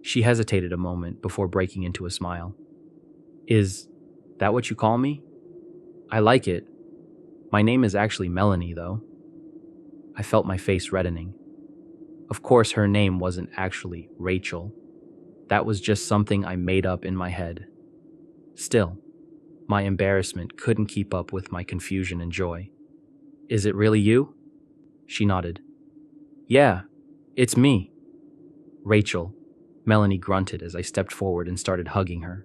She hesitated a moment before breaking into a smile. Is that what you call me? I like it. My name is actually Melanie, though. I felt my face reddening. Of course, her name wasn't actually Rachel. That was just something I made up in my head. Still, my embarrassment couldn't keep up with my confusion and joy. Is it really you? She nodded. Yeah, it's me. Rachel, Melanie grunted as I stepped forward and started hugging her.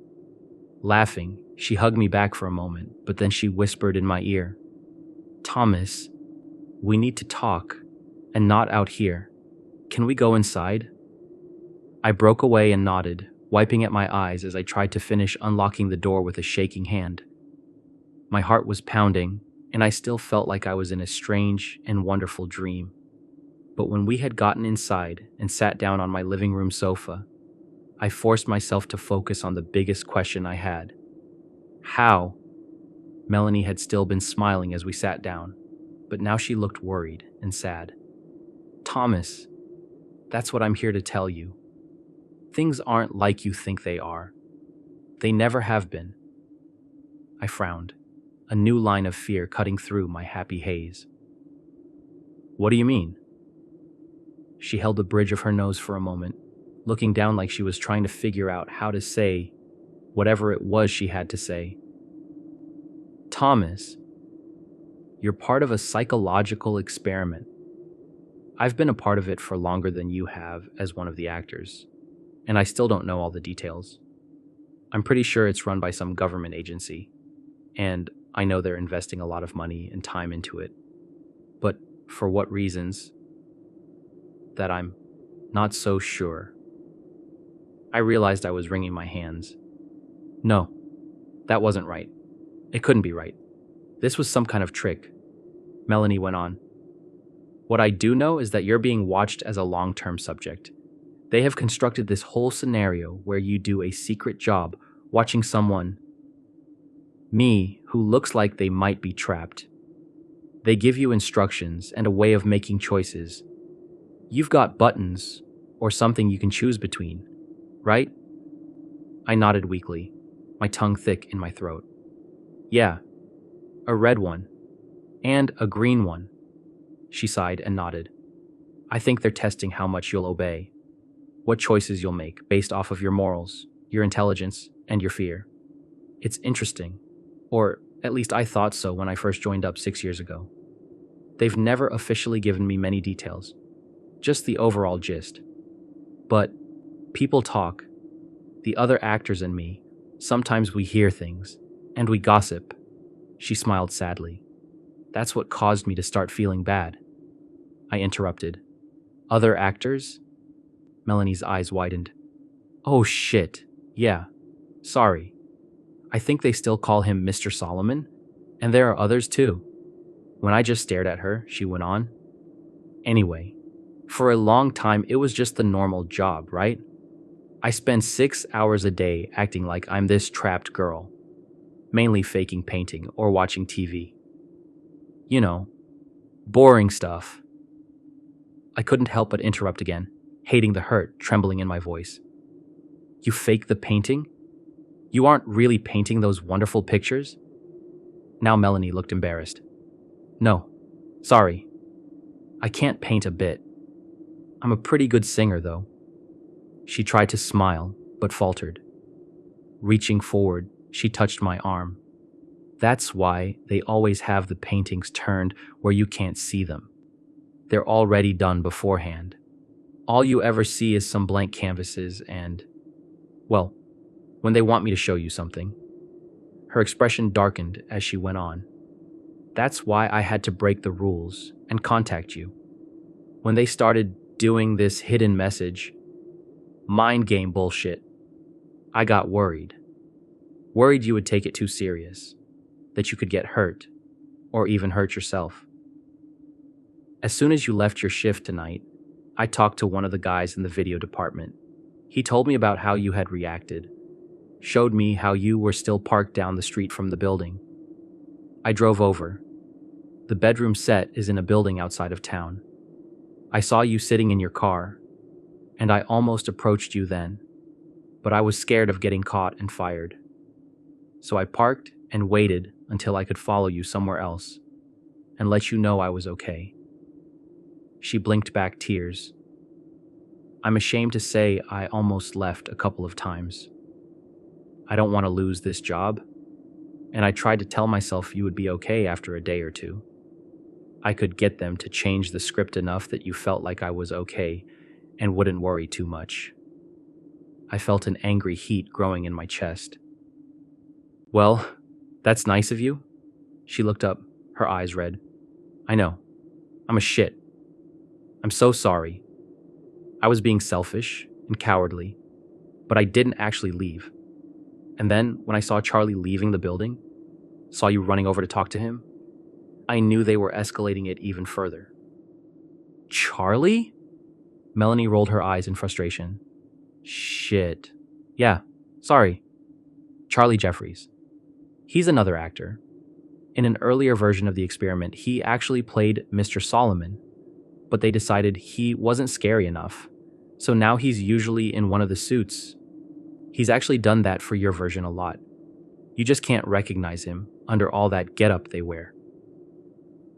Laughing, she hugged me back for a moment, but then she whispered in my ear, Thomas, we need to talk, and not out here. Can we go inside? I broke away and nodded, wiping at my eyes as I tried to finish unlocking the door with a shaking hand. My heart was pounding, and I still felt like I was in a strange and wonderful dream. But when we had gotten inside and sat down on my living room sofa, I forced myself to focus on the biggest question I had. How? Melanie had still been smiling as we sat down, but now she looked worried and sad. Thomas, that's what I'm here to tell you. Things aren't like you think they are. They never have been. I frowned, a new line of fear cutting through my happy haze. What do you mean? She held the bridge of her nose for a moment, looking down like she was trying to figure out how to say whatever it was she had to say. Thomas, you're part of a psychological experiment. I've been a part of it for longer than you have as one of the actors, and I still don't know all the details. I'm pretty sure it's run by some government agency, and I know they're investing a lot of money and time into it. But for what reasons? That I'm not so sure. I realized I was wringing my hands. No, that wasn't right. It couldn't be right. This was some kind of trick. Melanie went on. What I do know is that you're being watched as a long-term subject. They have constructed this whole scenario where you do a secret job watching someone, me, who looks like they might be trapped. They give you instructions and a way of making choices. You've got buttons or something you can choose between, right? I nodded weakly, my tongue thick in my throat. Yeah, a red one and a green one. She sighed and nodded. I think they're testing how much you'll obey, what choices you'll make based off of your morals, your intelligence, and your fear. It's interesting, or at least I thought so when I first joined up 6 years ago. They've never officially given me many details, just the overall gist. But people talk, the other actors and me, sometimes we hear things, and we gossip. She smiled sadly. That's what caused me to start feeling bad. I interrupted. Other actors? Melanie's eyes widened. Oh shit, yeah, sorry. I think they still call him Mr. Solomon, and there are others too. When I just stared at her, she went on. Anyway, for a long time it was just the normal job, right? I spend 6 hours a day acting like I'm this trapped girl, mainly faking painting or watching TV. You know, boring stuff. I couldn't help but interrupt again, hating the hurt trembling in my voice. You fake the painting? You aren't really painting those wonderful pictures? Now Melanie looked embarrassed. No, sorry. I can't paint a bit. I'm a pretty good singer, though. She tried to smile, but faltered. Reaching forward, she touched my arm. That's why they always have the paintings turned where you can't see them. They're already done beforehand. All you ever see is some blank canvases and, well, when they want me to show you something. Her expression darkened as she went on. That's why I had to break the rules and contact you. When they started doing this hidden message, mind game bullshit, I got worried. Worried you would take it too serious, that you could get hurt, or even hurt yourself. As soon as you left your shift tonight, I talked to one of the guys in the video department. He told me about how you had reacted, showed me how you were still parked down the street from the building. I drove over. The bedroom set is in a building outside of town. I saw you sitting in your car, and I almost approached you then, but I was scared of getting caught and fired. So I parked and waited until I could follow you somewhere else and let you know I was okay. She blinked back tears. I'm ashamed to say I almost left a couple of times. I don't want to lose this job, and I tried to tell myself you would be okay after a day or two. I could get them to change the script enough that you felt like I was okay and wouldn't worry too much. I felt an angry heat growing in my chest. Well, that's nice of you. She looked up, her eyes red. I know. I'm a shit. I'm so sorry. I was being selfish and cowardly, but I didn't actually leave. And then, when I saw Charlie leaving the building, saw you running over to talk to him, I knew they were escalating it even further. Charlie? Melanie rolled her eyes in frustration. Shit. Yeah, sorry. Charlie Jeffries. He's another actor. In an earlier version of the experiment, he actually played Mr. Solomon, but they decided he wasn't scary enough, so now he's usually in one of the suits. He's actually done that for your version a lot. You just can't recognize him under all that getup they wear.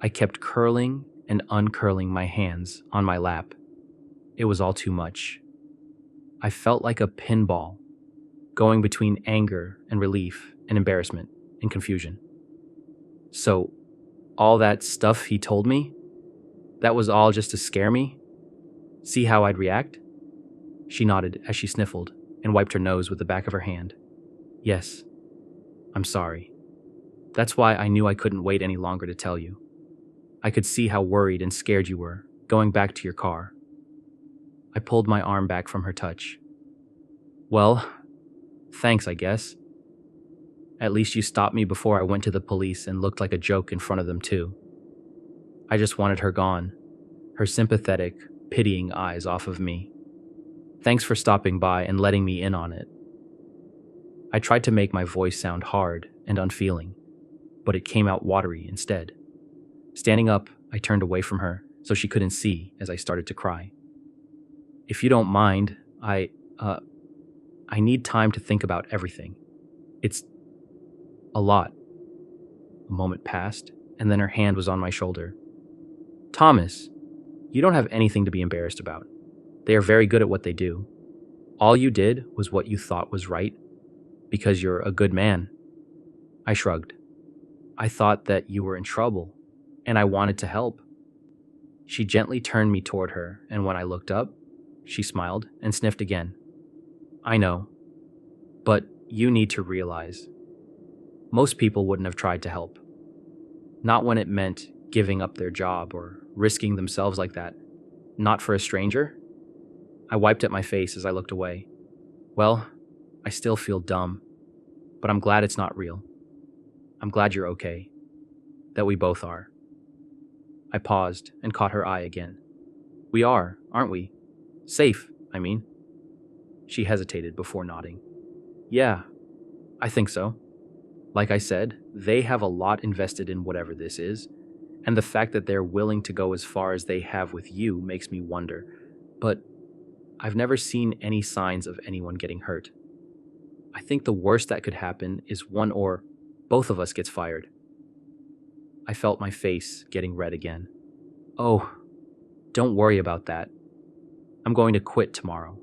I kept curling and uncurling my hands on my lap. It was all too much. I felt like a pinball, going between anger and relief and embarrassment and confusion. So, all that stuff he told me, that was all just to scare me? See how I'd react? She nodded as she sniffled and wiped her nose with the back of her hand. Yes, I'm sorry. That's why I knew I couldn't wait any longer to tell you. I could see how worried and scared you were, going back to your car. I pulled my arm back from her touch. Well, thanks, I guess. At least you stopped me before I went to the police and looked like a joke in front of them too. I just wanted her gone, her sympathetic, pitying eyes off of me. Thanks for stopping by and letting me in on it. I tried to make my voice sound hard and unfeeling, but it came out watery instead. Standing up, I turned away from her so she couldn't see as I started to cry. If you don't mind, I need time to think about everything. It's a lot. A moment passed, and then her hand was on my shoulder. Thomas, you don't have anything to be embarrassed about. They are very good at what they do. All you did was what you thought was right, because you're a good man. I shrugged. I thought that you were in trouble, and I wanted to help. She gently turned me toward her, and when I looked up, she smiled and sniffed again. I know, but you need to realize, most people wouldn't have tried to help. Not when it meant giving up their job or risking themselves like that. Not for a stranger. I wiped at my face as I looked away. Well, I still feel dumb, but I'm glad it's not real. I'm glad you're okay. That we both are. I paused and caught her eye again. We are, aren't we? Safe, I mean. She hesitated before nodding. Yeah, I think so. Like I said, they have a lot invested in whatever this is, and the fact that they're willing to go as far as they have with you makes me wonder, but I've never seen any signs of anyone getting hurt. I think the worst that could happen is one or both of us gets fired. I felt my face getting red again. Oh, don't worry about that. I'm going to quit tomorrow.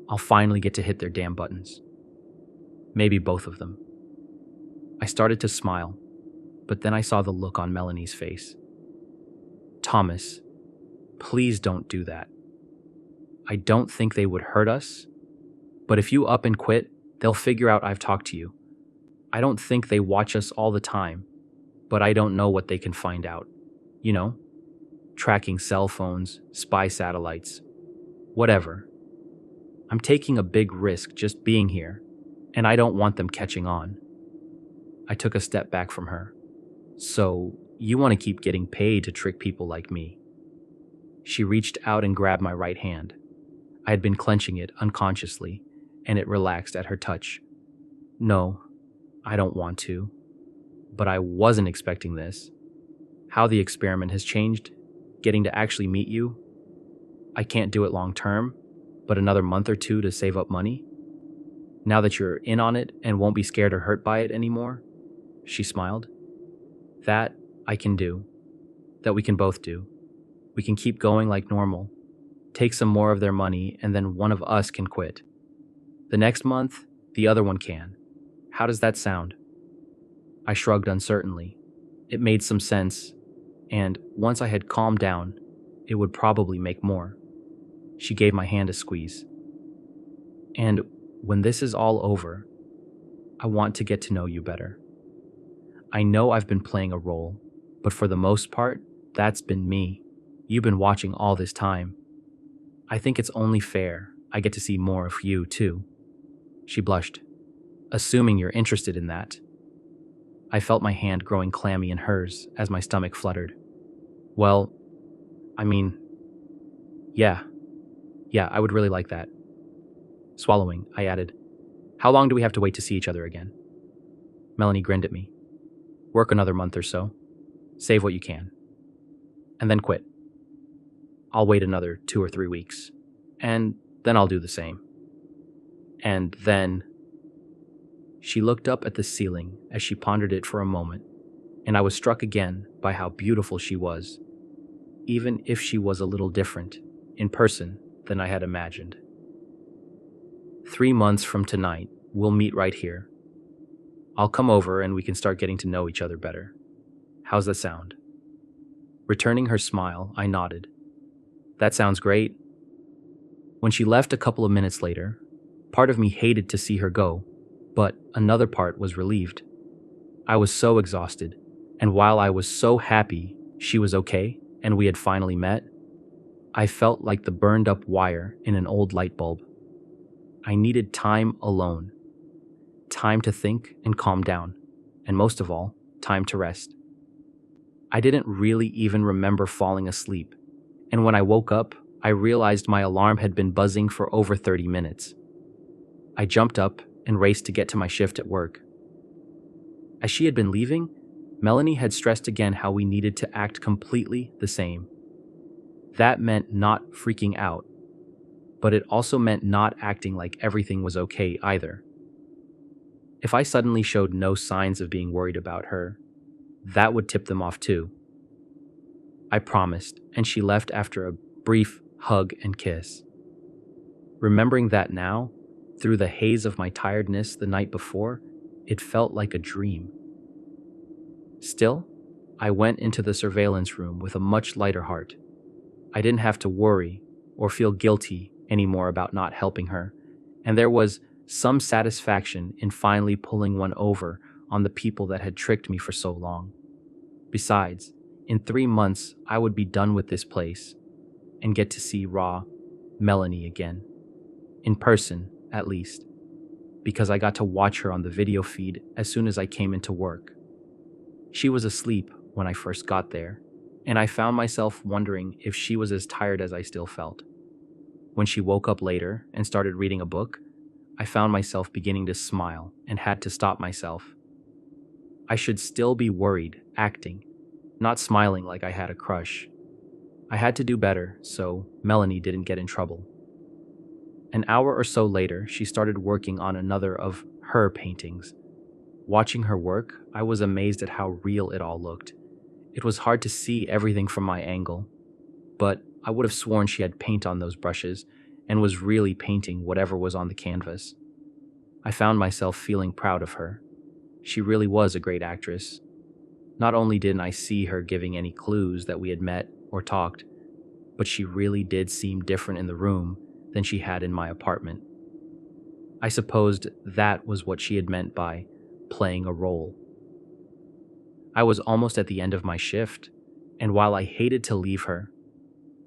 I'll finally get to hit their damn buttons. Maybe both of them. I started to smile, but then I saw the look on Melanie's face. Thomas, please don't do that. I don't think they would hurt us, but if you up and quit, they'll figure out I've talked to you. I don't think they watch us all the time, but I don't know what they can find out. You know? Tracking cell phones, spy satellites, whatever. I'm taking a big risk just being here, and I don't want them catching on. I took a step back from her. So, you want to keep getting paid to trick people like me? She reached out and grabbed my right hand. I had been clenching it unconsciously, and it relaxed at her touch. No, I don't want to. But I wasn't expecting this. How the experiment has changed, getting to actually meet you. I can't do it long term, but another month or two to save up money. Now that you're in on it and won't be scared or hurt by it anymore? She smiled. That I can do. That we can both do. We can keep going like normal. Take some more of their money and then one of us can quit. The next month, the other one can. How does that sound? I shrugged uncertainly. It made some sense, and once I had calmed down, it would probably make more. She gave my hand a squeeze. And when this is all over, I want to get to know you better. I know I've been playing a role, but for the most part, that's been me. You've been watching all this time. I think it's only fair I get to see more of you, too. She blushed. Assuming you're interested in that. I felt my hand growing clammy in hers as my stomach fluttered. Well, I mean, yeah, I would really like that. Swallowing, I added, how long do we have to wait to see each other again? Melanie grinned at me. Work another month or so. Save what you can. And then quit. I'll wait another 2 or 3 weeks. And then I'll do the same. And then... She looked up at the ceiling as she pondered it for a moment, and I was struck again by how beautiful she was, even if she was a little different in person than I had imagined. 3 months from tonight, we'll meet right here. I'll come over and we can start getting to know each other better. How's that sound? Returning her smile, I nodded. That sounds great. When she left a couple of minutes later, part of me hated to see her go, but another part was relieved. I was so exhausted, and while I was so happy she was okay and we had finally met, I felt like the burned up wire in an old light bulb. I needed time alone. Time to think and calm down, and most of all, time to rest. I didn't really even remember falling asleep, and when I woke up, I realized my alarm had been buzzing for over 30 minutes. I jumped up and raced to get to my shift at work. As she had been leaving, Melanie had stressed again how we needed to act completely the same. That meant not freaking out, but it also meant not acting like everything was okay either. If I suddenly showed no signs of being worried about her, that would tip them off too. I promised, and she left after a brief hug and kiss. Remembering that now, through the haze of my tiredness the night before, it felt like a dream. Still, I went into the surveillance room with a much lighter heart. I didn't have to worry or feel guilty anymore about not helping her, and there was some satisfaction in finally pulling one over on the people that had tricked me for so long. Besides, in 3 months, I would be done with this place and get to see raw Melanie again. In person, at least, because I got to watch her on the video feed as soon as I came into work. She was asleep when I first got there, and I found myself wondering if she was as tired as I still felt. When she woke up later and started reading a book, I found myself beginning to smile and had to stop myself. I should still be worried, acting, not smiling like I had a crush. I had to do better so Melanie didn't get in trouble. An hour or so later, she started working on another of her paintings. Watching her work, I was amazed at how real it all looked. It was hard to see everything from my angle, but I would have sworn she had paint on those brushes and was really painting whatever was on the canvas. I found myself feeling proud of her. She really was a great actress. Not only didn't I see her giving any clues that we had met or talked, but she really did seem different in the room than she had in my apartment. I supposed that was what she had meant by playing a role. I was almost at the end of my shift, and while I hated to leave her,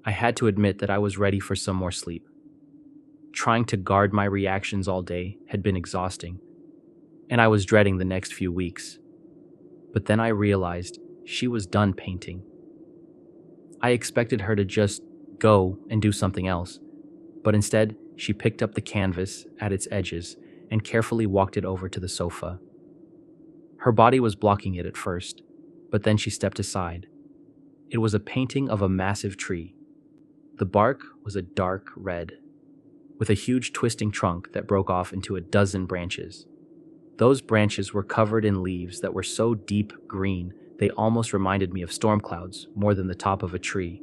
I had to admit that I was ready for some more sleep. Trying to guard my reactions all day had been exhausting, and I was dreading the next few weeks. But then I realized she was done painting. I expected her to just go and do something else, but instead, she picked up the canvas at its edges and carefully walked it over to the sofa. Her body was blocking it at first, but then she stepped aside. It was a painting of a massive tree. The bark was a dark red, with a huge twisting trunk that broke off into a dozen branches. Those branches were covered in leaves that were so deep green they almost reminded me of storm clouds more than the top of a tree.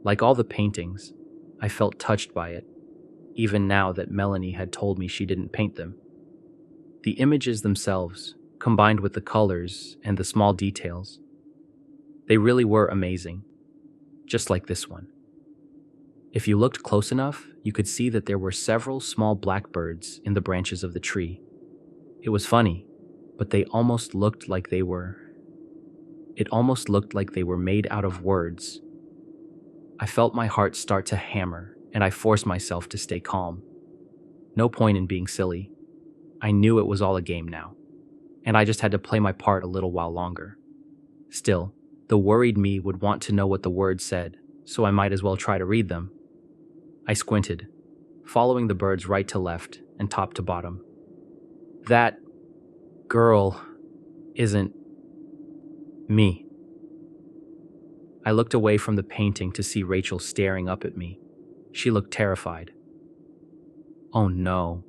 Like all the paintings, I felt touched by it, even now that Melanie had told me she didn't paint them. The images themselves, combined with the colors and the small details, they really were amazing, just like this one. If you looked close enough, you could see that there were several small blackbirds in the branches of the tree. It was funny, but it almost looked like they were made out of words. I felt my heart start to hammer, and I forced myself to stay calm. No point in being silly. I knew it was all a game now, and I just had to play my part a little while longer. Still, the worried me would want to know what the words said, so I might as well try to read them. I squinted, following the birds right to left and top to bottom. That girl isn't me. I looked away from the painting to see Rachel staring up at me. She looked terrified. Oh no,